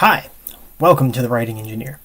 Hi, welcome to the Writing Engineer.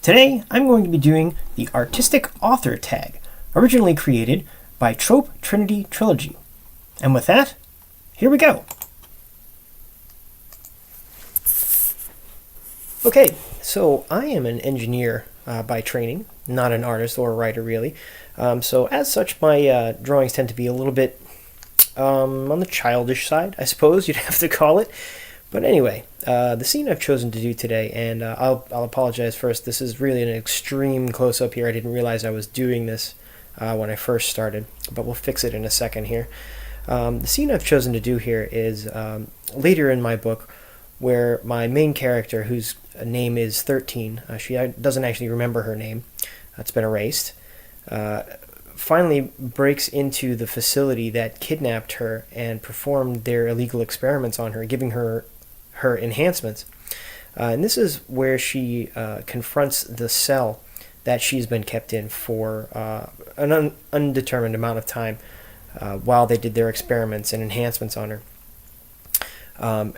Today I'm going to be doing the Artistic Author tag, originally created by Trope Trinity Trilogy. And with that, here we go. Okay, so I am an engineer by training, not an artist or a writer really. So as such, my drawings tend to be a little bit on the childish side, I suppose you'd have to call it. But anyway, the scene I've chosen to do today, and I'll apologize first, this is really an extreme close-up here. I didn't realize I was doing this when I first started, but we'll fix it in a second here. The scene I've chosen to do here is later in my book, where my main character, whose name is 13, she doesn't actually remember her name, it's been erased, finally breaks into the facility that kidnapped her and performed their illegal experiments on her, giving her enhancements. And this is where she confronts the cell that she's been kept in for an undetermined amount of time while they did their experiments and enhancements on her.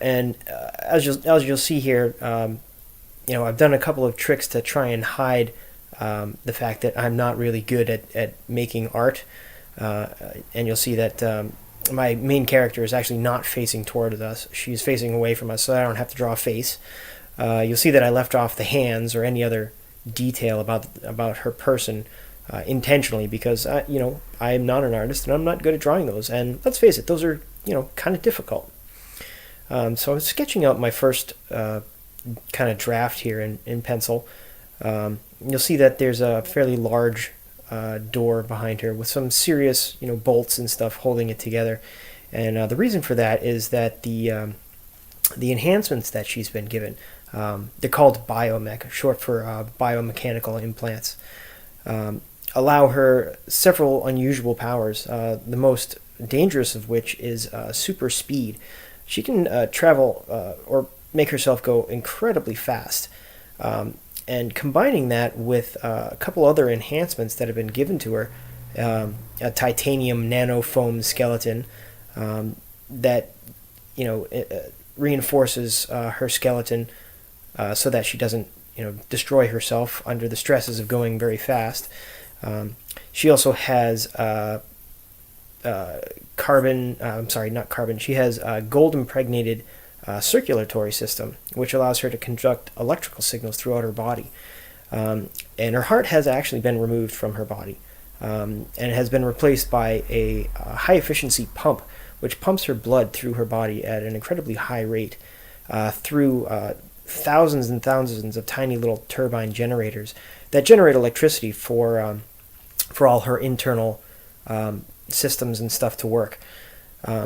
As you'll see here, I've done a couple of tricks to try and hide the fact that I'm not really good at making art, and you'll see that my main character is actually not facing toward us. She's facing away from us, so I don't have to draw a face. You'll see that I left off the hands or any other detail about her person intentionally because I'm not an artist and I'm not good at drawing those. And let's face it, those are kind of difficult. So I'm sketching out my first kind of draft here in pencil. You'll see that there's a fairly large door behind her with some serious bolts and stuff holding it together, and the reason for that is that the enhancements that she's been given, they're called biomech, short for biomechanical implants, allow her several unusual powers, the most dangerous of which is super speed. She can travel or make herself go incredibly fast. And combining that with a couple other enhancements that have been given to her, a titanium nanofoam skeleton that reinforces her skeleton so that she doesn't destroy herself under the stresses of going very fast. She also has she has a gold impregnated circulatory system, which allows her to conduct electrical signals throughout her body. And her heart has actually been removed from her body, and it has been replaced by a high-efficiency pump, which pumps her blood through her body at an incredibly high rate through thousands and thousands of tiny little turbine generators that generate electricity for all her internal systems and stuff to work.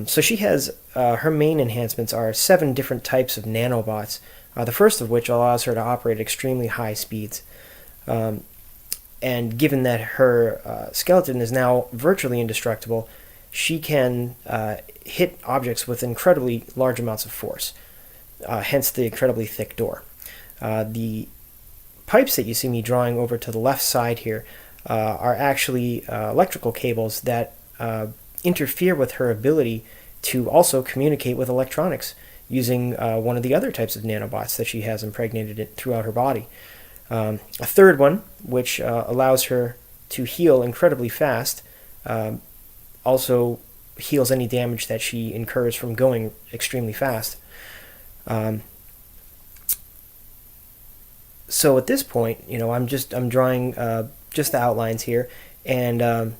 So she has, her main enhancements are 7 different types of nanobots, the first of which allows her to operate at extremely high speeds. And given that her skeleton is now virtually indestructible, she can hit objects with incredibly large amounts of force, hence the incredibly thick door. The pipes that you see me drawing over to the left side here are actually electrical cables that interfere with her ability to also communicate with electronics using one of the other types of nanobots that she has impregnated throughout her body. A third one, which allows her to heal incredibly fast, also heals any damage that she incurs from going extremely fast. So at this point, I'm drawing just the outlines here, and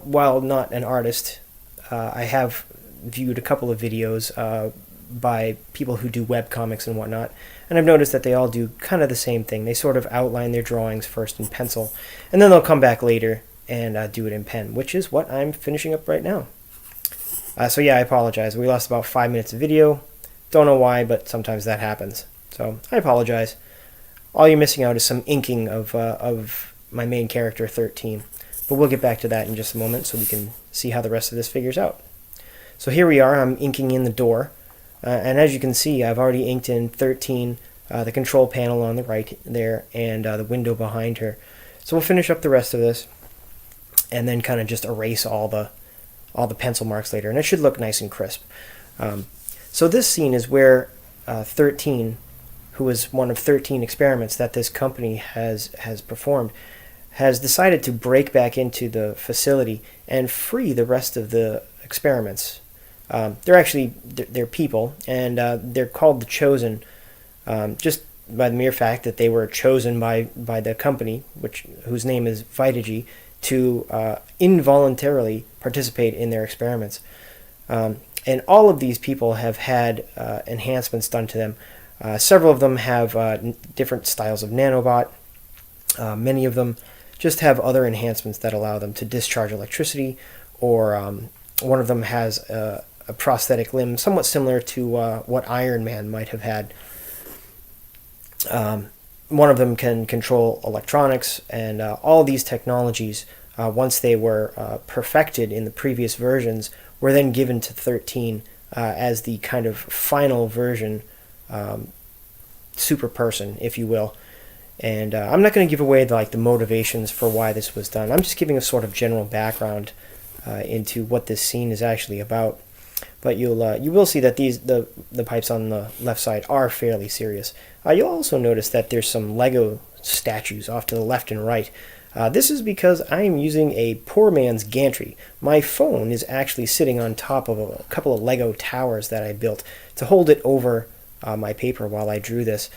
while not an artist, I have viewed a couple of videos by people who do webcomics and whatnot, and I've noticed that they all do kind of the same thing. They sort of outline their drawings first in pencil, and then they'll come back later and do it in pen, which is what I'm finishing up right now. So yeah, I apologize. We lost about 5 minutes of video. Don't know why, but sometimes that happens. So I apologize. All you're missing out is some inking of my main character, 13. But we'll get back to that in just a moment so we can see how the rest of this figures out. So here we are, I'm inking in the door. And as you can see, I've already inked in 13, the control panel on the right there, and the window behind her. So we'll finish up the rest of this, and then kind of just erase all the pencil marks later, and it should look nice and crisp. So this scene is where 13 who was one of 13 experiments that this company has performed, has decided to break back into the facility and free the rest of the experiments. They're people, and they're called the Chosen, just by the mere fact that they were chosen by the company, whose name is Vitagy, to involuntarily participate in their experiments. And all of these people have had enhancements done to them. Several of them have different styles of nanobot. Many of them just have other enhancements that allow them to discharge electricity, or one of them has a prosthetic limb somewhat similar to what Iron Man might have had. One of them can control electronics, and all these technologies, once they were perfected in the previous versions, were then given to 13 as the kind of final version, super person, if you will. And I'm not going to give away the motivations for why this was done. I'm just giving a sort of general background into what this scene is actually about. But you will see that the pipes on the left side are fairly serious. You'll also notice that there's some Lego statues off to the left and right. This is because I'm using a poor man's gantry. My phone is actually sitting on top of a couple of Lego towers that I built to hold it over my paper while I drew this,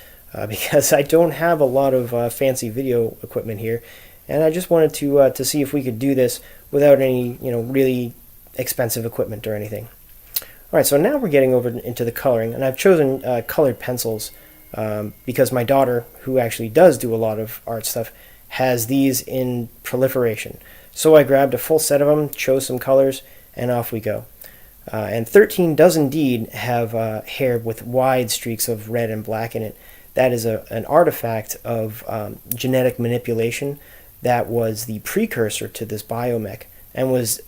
because I don't have a lot of fancy video equipment here, and I just wanted to see if we could do this without any really expensive equipment or anything. Alright, so now we're getting over into the coloring, and I've chosen colored pencils because my daughter, who actually does do a lot of art stuff, has these in proliferation. So I grabbed a full set of them, chose some colors, and off we go. And 13 does indeed have hair with wide streaks of red and black in it. That is an artifact of genetic manipulation that was the precursor to this biomech, and was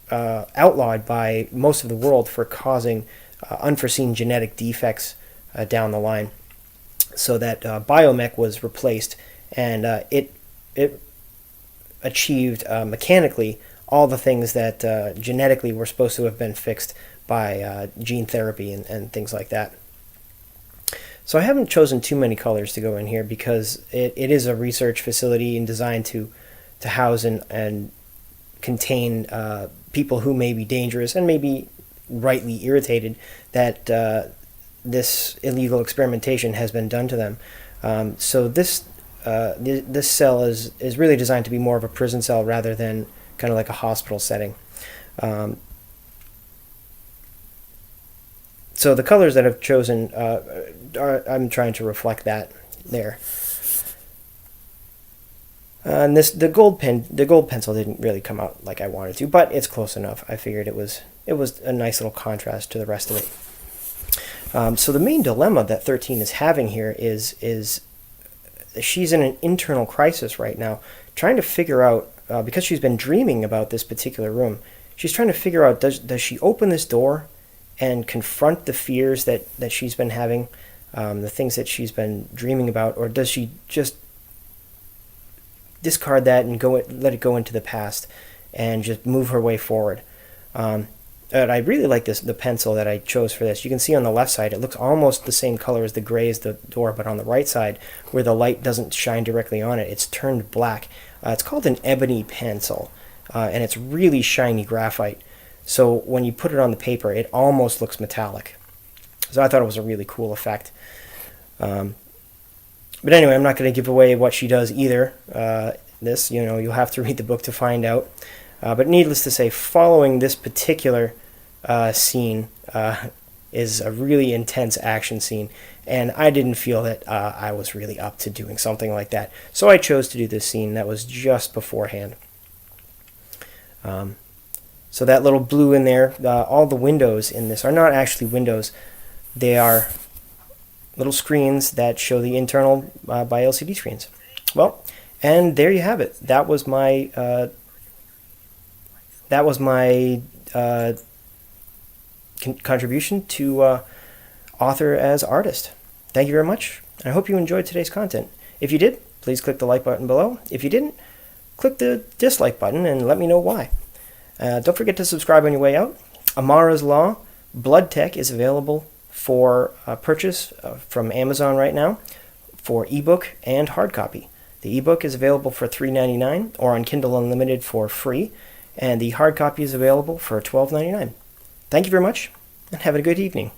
outlawed by most of the world for causing unforeseen genetic defects down the line. So that biomech was replaced, and it achieved mechanically all the things that genetically were supposed to have been fixed by gene therapy and things like that. So I haven't chosen too many colors to go in here because it is a research facility and designed to house and contain people who may be dangerous and may be rightly irritated that this illegal experimentation has been done to them. So this cell is really designed to be more of a prison cell rather than kind of like a hospital setting. So the colors that I've chosen, I'm trying to reflect that there. And the gold pencil didn't really come out like I wanted to, but it's close enough. I figured it was a nice little contrast to the rest of it. So the main dilemma that 13 is having here is she's in an internal crisis right now, trying to figure out, because she's been dreaming about this particular room, she's trying to figure out, does she open this door and confront the fears that she's been having, the things that she's been dreaming about, or does she just discard that and let it go into the past and just move her way forward? And I really like the pencil that I chose for this. You can see on the left side it looks almost the same color as the gray as the door, but on the right side, where the light doesn't shine directly on it, it's turned black. It's called an ebony pencil, and it's really shiny graphite. So when you put it on the paper, it almost looks metallic. So I thought it was a really cool effect. But anyway, I'm not going to give away what she does either. You'll have to read the book to find out. But needless to say, following this particular scene is a really intense action scene, and I didn't feel that I was really up to doing something like that. So I chose to do this scene that was just beforehand. So that little blue in there, all the windows in this are not actually windows. They are little screens that show the internal by LCD screens. Well, and there you have it. That was my contribution to author as artist. Thank you very much. I hope you enjoyed today's content. If you did, please click the like button below. If you didn't, click the dislike button and let me know why. Don't forget to subscribe on your way out. Amara's Law, Blood Tech is available for purchase from Amazon right now for ebook and hard copy. The ebook is available for $3.99 or on Kindle Unlimited for free, and the hard copy is available for $12.99. Thank you very much, and have a good evening.